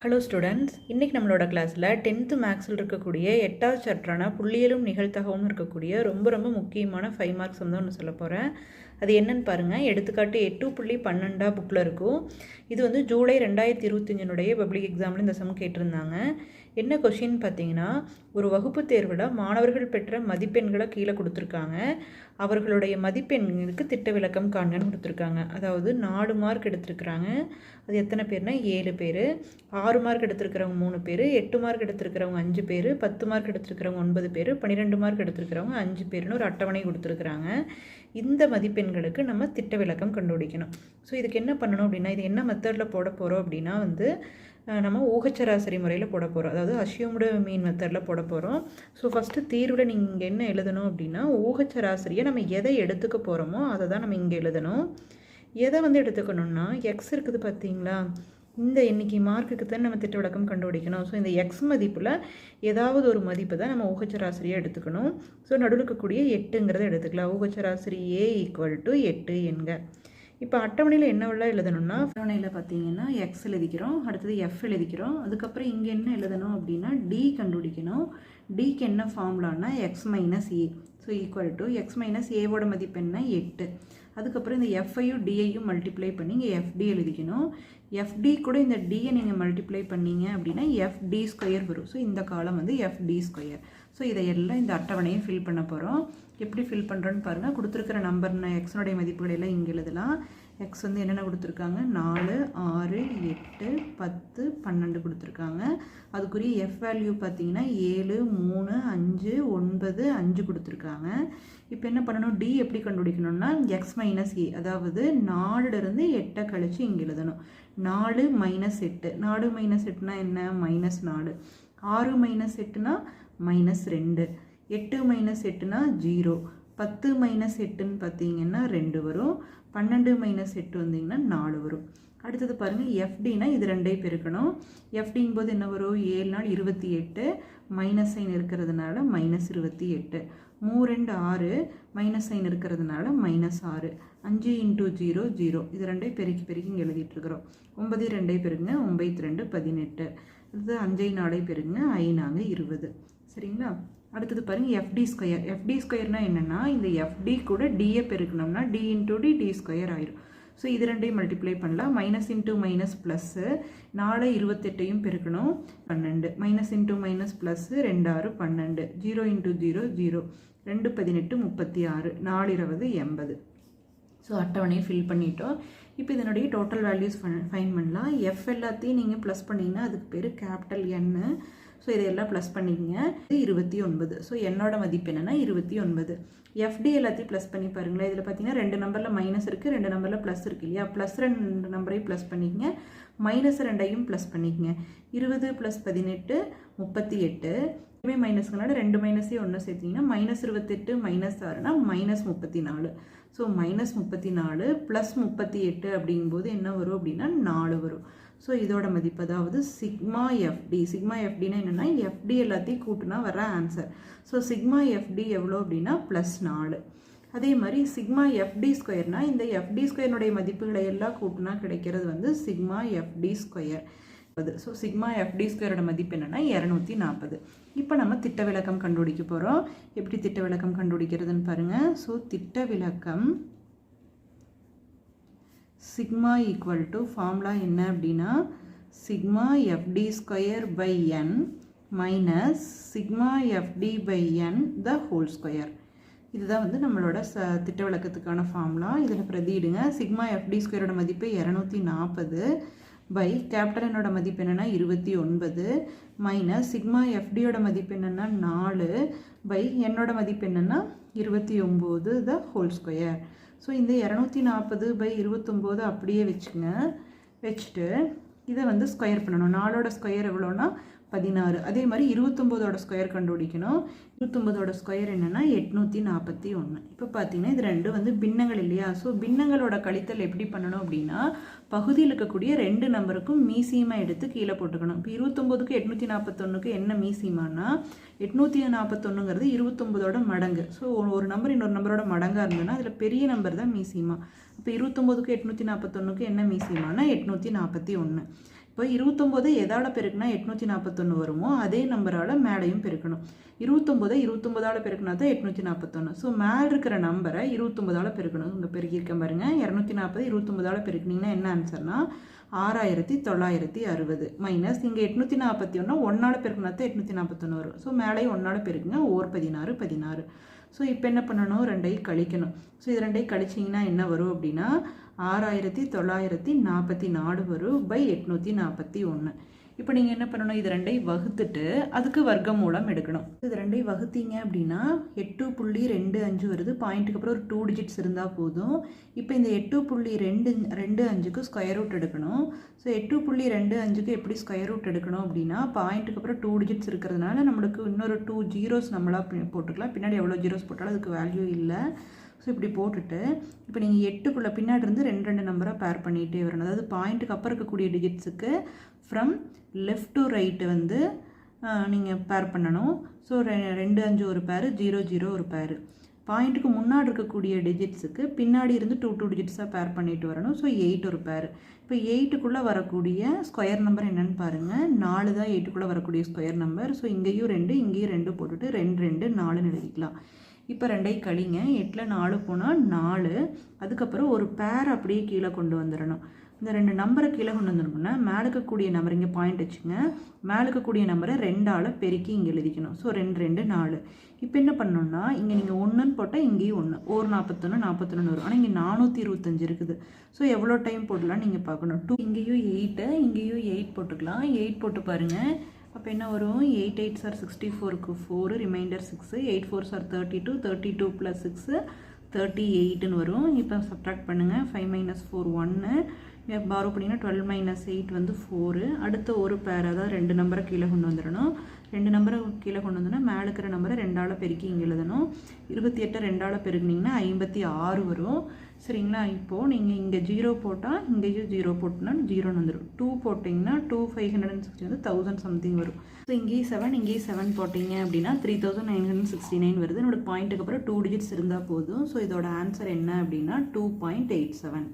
Hello students, இன்றைக்கி நம்மளோட கிளாஸில் 10th மேக்ஸில் இருக்கக்கூடிய 8வது சாப்டரான புள்ளியியலும் நிகழ்தகவும் இருக்கக்கூடிய ரொம்ப முக்கியமான 5 மார்க்ஸ் வந்து ஒன்று சொல்ல போகிறேன். அது என்னன்னு பாருங்கள். எடுத்துக்காட்டு 8.12 புக்கில் இருக்கும். இது வந்து ஜூலை 2025 பப்ளிக் எக்ஸாமில் இந்த சம் கேட்டிருந்தாங்க. என்ன கொஷின் பார்த்தீங்கன்னா, ஒரு வகுப்பு தேர்வில் மாணவர்கள் பெற்ற மதிப்பெண்களை கீழே கொடுத்துருக்காங்க. அவர்களுடைய மதிப்பெண்களுக்கு திட்ட விளக்கம் காண்கன்னு கொடுத்துருக்காங்க. அதாவது 4 மார்க் எடுத்துருக்குறாங்க. அது எத்தனை பேர்னா 7 பேர். 6 மார்க் எடுத்துருக்கிறவங்க 3 பேர், 8 மார்க் எடுத்துருக்கிறவங்க 5 பேர், 10 மார்க் எடுத்துருக்கிறவங்க 9 பேர், 12 மார்க் எடுத்துருக்கிறவங்க 5 பேர்னு ஒரு அட்டவணை கொடுத்துருக்குறாங்க. இந்த மதிப்பெண்களுக்கு நம்ம திட்ட விளக்கம் கண்டுபிடிக்கணும். ஸோ இதுக்கு என்ன பண்ணணும் அப்படின்னா, இது என்ன மெத்தடில் போட போகிறோம் அப்படின்னா வந்து நம்ம ஊகச்சராசரி முறையில் போட போகிறோம். அதாவது அஷ்யூம்டு மீன் மெத்தடில் போட போகிறோம். ஸோ ஃபஸ்ட்டு தீர்வில் நீங்கள் இங்கே என்ன எழுதணும் அப்படின்னா, ஊகச்சராசரியை நம்ம எதை எடுத்துக்க போகிறோமோ அதை தான் நம்ம இங்கே எழுதணும். எதை வந்து எடுத்துக்கணும்னா, எக்ஸ் இருக்குது பார்த்தீங்களா, இந்த எண்ணிக்கை மார்க்குக்கு தான் நம்ம திட்ட விளக்கம் கண்டுபிடிக்கணும். ஸோ இந்த எக்ஸ் மதிப்பில் ஏதாவது ஒரு மதிப்பு தான் நம்ம ஊகச்சராசரியாக எடுத்துக்கணும். ஸோ நடுவில் இருக்கக்கூடிய 8ங்கிறத எடுத்துக்கலாம். ஊகச்சராசரி A = 8 என்க. இப்போ அட்டவணையில் என்னவெல்லாம் எழுதணும்னா, அட்டவணையில் பார்த்தீங்கன்னா எக்ஸ் எழுதிக்கிறோம், அடுத்தது எஃப் எழுதிக்கிறோம். அதுக்கப்புறம் இங்கே என்ன எழுதணும் அப்படின்னா டி கண்டுபிடிக்கணும். டிக்கு என்ன ஃபார்முலான்னா எக்ஸ் மைனஸ் ஏ. ஸோ = எக்ஸ் மைனஸ் ஏவோட மதிப்பு என்ன 8. அதுக்கப்புறம் இந்த எஃப்ஐயும் டிஐயும் மல்டிப்ளை பண்ணி இங்கே எஃப்டி எழுதிக்கணும். எஃப்டி கூட இந்த டியை நீங்கள் மல்டிப்ளை பண்ணிங்க அப்படின்னா FD² வரும். ஸோ இந்த காலம் வந்து FD². ஸோ இதையெல்லாம் இந்த அட்டவணையை ஃபில் பண்ண போகிறோம். எப்படி ஃபில் பண்ணுறோன்னு பாருங்கள். கொடுத்துருக்கிற நம்பர்னா எக்ஸனுடைய மதிப்புகள் எல்லாம் இங்கே எழுதலாம். எக்ஸ் வந்து என்னென்ன கொடுத்துருக்காங்க, 4, 6, 8, 10, 12 கொடுத்துருக்காங்க. அதுக்குரிய எஃப் வேல்யூ பார்த்தீங்கன்னா 7, 3, 5, 9, 5 கொடுத்துருக்காங்க. இப்போ என்ன பண்ணணும், டி எப்படி கண்டுபிடிக்கணும்னா எக்ஸ் மைனஸ் ஏ, அதாவது 4லேருந்து 8 கழிச்சு இங்கே எழுதணும். 4 - 8. 4 - 8னா என்ன, -4. 6 - 8னா -2. 8 - 8னா 0. 10 - 8ன்னு பார்த்தீங்கன்னா 2 வரும். 12 - 8 வந்தீங்கன்னா 4 வரும். அடுத்தது பாருங்கள், எஃப்டினா இது 2ஐ பெருக்கணும். எஃப்டிங்கும் போது என்ன வரும், 7 நாள் 28, மைனஸ் சைன் இருக்கிறதுனால -28. 3 2 6, மைனஸ் சைன் இருக்கிறதுனால -6. 5 × 0 0. இது 2ஐ பெருக்கி இங்கே எழுதிட்டுருக்குறோம். 9 2ஐ பெருங்க, 9 2 18. இது 5 4ஐ பெருங்க, 5 20. சரிங்களா. அடுத்தது பாருங்கள், FD². FD²னா என்னென்னா, இந்த FD கூட டியை பெருக்கணும்னா D × D D² ஆயிரும். ஸோ இது 2ஐயும் மல்டிப்ளை பண்ணலாம். மைனஸ் இன்ட்டு மைனஸ் ப்ளஸ்ஸு 4 28ஐயும் பெருக்கணும், 12. Minus into minus plus 2 6 12. 0 × 0 0. 2 18 36. 4 20 80. So அட்டவணையை ஃபில் பண்ணிட்டோம். இப்போ இதனுடைய டோட்டல் வேல்யூஸ் ஃபைன் பண்ணலாம். எஃப் எல்லாத்தையும் நீங்கள் ப்ளஸ் பண்ணிங்கன்னா அதுக்கு பேர் கேபிட்டல் N. ஸோ இதையெல்லாம் ப்ளஸ் பண்ணிக்கங்க. 29. ஸோ என்னோட மதிப்பு என்னென்னா 29. எஃப்டி எல்லாத்தையும் ப்ளஸ் பண்ணி பாருங்களேன். இதில் பார்த்தீங்கன்னா 2 நம்பரில் மைனஸ் இருக்குது, 2 நம்பரில் ப்ளஸ் இருக்குது இல்லையா. ப்ளஸ் 2 நம்பரையும் ப்ளஸ் பண்ணிக்கங்க, மைனஸ் 2ஐயும் ப்ளஸ் பண்ணிக்கங்க. 20 + 18 38. இதுவே மைனஸ்னால 2 மைனஸையும் ஒன்று சேர்த்திங்கன்னா -28 -6னா -34. ஸோ -34 + 38 அப்படிங்கும்போது என்ன வரும் அப்படின்னா 4 வரும். ஸோ இதோட மதிப்பு, அதாவது சிக்மா எஃப்டி. சிக்மா எஃப்டினா என்னென்னா எஃப்டி எல்லாத்தையும் கூட்டினா வர ஆன்சர். ஸோ சிக்மா எஃப்டி எவ்வளோ அப்படின்னா +4. அதே மாதிரி சிக்மா FD²னா இந்த FD² மதிப்புகளை எல்லாம் கூட்டினா கிடைக்கிறது வந்து sigma FD². So sigma FD² மதிப்பு என்னென்னா 240. இப்போ நம்ம திட்ட விளக்கம் கண்டுபிடிக்க போகிறோம். எப்படி திட்ட விளக்கம் கண்டுபிடிக்கிறதுன்னு பாருங்கள். ஸோ திட்ட விளக்கம் சிக்மா = ஃபார்முலா என்ன அப்படின்னா sigma FD²/n minus sigma FD/n the whole square. இதுதான் வந்து நம்மளோட திட்ட விளக்கத்துக்கான ஃபார்முலா. இதில் பிரதியிடுங்க. சிக்மா FD² மதிப்பு 240 பை கேபிட்டல் என்னோட மதிப்பு என்னென்னா 29 மைனஸ் சிக்மா FDயோட மதிப்பு என்னென்னா 4 பை என்னோட மதிப்பு என்னென்னா 29 த ஹோல் ஸ்கொயர். ஸோ இந்த 240/29 அப்படியே வச்சுட்டு இதை வந்து ஸ்கொயர் பண்ணணும். 4ஓட ஸ்கொயர் எவ்வளோனா 16. அதே மாதிரி 29ஓட ஸ்கொயர் கண்டுபிடிக்கணும். 29ஓட ஸ்கொயர் என்னென்னா 841. இப்போ பார்த்தீங்கன்னா இது 2 வந்து பின்னங்கள் இல்லையா. ஸோ பின்னங்களோட கழித்தல் எப்படி பண்ணணும் அப்படின்னா, பகுதியில் இருக்கக்கூடிய 2 நம்பருக்கும் மீசியமாக எடுத்து கீழே போட்டுக்கணும். இப்போ 29க்கு 841க்கு என்ன மீசியமானா 841ங்கிறது 29ஓட மடங்கு. ஸோ ஒரு நம்பர் இன்னொரு நம்பரோட மடங்காக இருந்ததுன்னா அதில் பெரிய நம்பர் தான் மீசியமா. இப்போ 29க்கு 841க்கு என்ன மீசியமானா 841. இப்போ இப்போ 29 எதால் பெருக்குனா 841 வருமோ அதே நம்பரால் மேலேயும் பெருக்கணும். 29 பெருக்குனா தான் 841. ஸோ மேலே இருக்கிற நம்பரை 29ஆல் பெருக்கணும். இங்கே பெருக்கியிருக்கேன் பாருங்கள். 240 29ஆல் பெருக்குனிங்கன்னா என்ன ஆன்சர்னா 6960 மைனஸ் இங்கே 841 1ஆல் பெருக்குனா தான் 841 வரும். ஸோ மேலேயும் 1ஆல் பெருக்குங்க. 16. ஸோ இப்போ என்ன பண்ணணும், ரெண்டையும் கழிக்கணும். ஸோ இது ரெண்டையும் கழிச்சிங்கன்னா என்ன வரும் அப்படின்னா 6944 வரும் பை 841. இப்போ நீங்கள் என்ன பண்ணணும், இது ரெண்டையும் வகுத்துட்டு அதுக்கு வர்க்கமூலம் எடுக்கணும். இது ரெண்டையும் வகுத்தீங்க அப்படின்னா 8.25 வருது. பாயிண்ட்டுக்கு அப்புறம் ஒரு 2 டிஜிட்ஸ் இருந்தால் போதும். இப்போ இந்த 8.25க்கு ஸ்கொயர் ரூட் எடுக்கணும். ஸோ 8.25க்கு எப்படி ஸ்கொயர் ரூட் எடுக்கணும் அப்படின்னா பாயிண்ட்டுக்கு அப்புறம் 2 டிஜிட்ஸ் இருக்கிறதுனால நம்மளுக்கு இன்னொரு 2 ஜீரோஸ் நம்மளாக போட்டுக்கலாம். பின்னாடி எவ்வளோ ஜீரோஸ் போட்டாலும் அதுக்கு வேல்யூ இல்லை. ஸோ இப்படி போட்டுட்டு இப்போ நீங்கள் 8க்குள்ளே பின்னாடி இருந்து 2 நம்பராக பேர் பண்ணிகிட்டே வரணும். அதாவது பாயிண்ட்டுக்கு அப்புறம் இருக்கக்கூடிய டிஜிட்ஸுக்கு ஃப்ரம் லெஃப்ட் டு ரைட்டு வந்து நீங்கள் பேர் பண்ணணும். ஸோ 2 5 ஒரு பேர், 0 0 ஒரு பேர். பாயிண்ட்டுக்கு முன்னாடி இருக்கக்கூடிய டிஜிட்ஸுக்கு பின்னாடி இருந்து 2 டிஜிட்ஸாக பேர் பண்ணிட்டு வரணும். ஸோ 8 ஒரு பேர். இப்போ 8க்குள்ளே வரக்கூடிய ஸ்கொயர் நம்பர் என்னென்னு பாருங்கள். 4 தான் 8க்குள்ளே வரக்கூடிய ஸ்கொயர் நம்பர். ஸோ இங்கேயும் 2 இங்கேயும் 2 போட்டுட்டு 2 2 4ன்னு எழுதிக்கலாம். இப்போ ரெண்டையும் கழிங்க. 8ல் 4 போனால் 4. அதுக்கப்புறம் ஒரு பேர் அப்படியே கீழே கொண்டு வந்துடணும். இந்த 2 நம்பரை கீழே கொண்டு வந்துடணும்னா மேலே இருக்கக்கூடிய நம்பர் இங்கே பாயிண்ட் வச்சுங்க. மேலே இருக்கக்கூடிய நம்பரை 2ஆல் பெருக்கி இங்கே எழுதிக்கணும். ஸோ 2 2 4. இப்போ என்ன பண்ணணும்னா இங்கே நீங்கள் 1ன்னு போட்டால் இங்கேயும் 1, ஒரு 41 வரும். ஆனால் இங்கே 425 இருக்குது. ஸோ எவ்வளோ டைம் போடலாம் நீங்கள் பார்க்கணும். 2 இங்கேயும் 8 இங்கேயும் 8 போட்டுக்கலாம். 8 போட்டு பாருங்கள். அப்போ என்ன வரும், 8 8s are 64க்கு 4, ரிமைண்டர் 6, 8 4s are 32, 32 + 6 38ன்னு வரும். இப்போ சப்ட்ராக்ட் பண்ணுங்கள். 5 - 4 1. பாரோ பண்ணிங்கன்னா 12 - 8 வந்து 4. அடுத்த ஒரு பேர், அதாவது 2 நம்பரை கீழே கொண்டு வந்துடணும். 2 நம்பரை கீழே கொண்டு வந்தோன்னா மேலே இருக்கிற நம்பரை 2ஆல் பெருக்கி இங்கே எழுதணும். 28 2ஆல் பெருக்குனிங்கன்னா 56 வரும். சரிங்களா. இப்போது நீங்கள் இங்கே 0 போட்டால் இங்கேயும் 0 போட்டோன்னா 0ன்னு வந்துடும். 2 போட்டிங்கன்னா 2 560 வந்து 1000 சம்திங் வரும். ஸோ இங்கேயும் 7 இங்கேயும் 7 போட்டிங்க அப்படின்னா 3969 வருது. என்னோட பாயிண்ட்டுக்கு அப்புறம் 2 டிஜிட்ஸ் இருந்தால் போதும். ஸோ இதோட ஆன்சர் என்ன அப்படின்னா 2.87.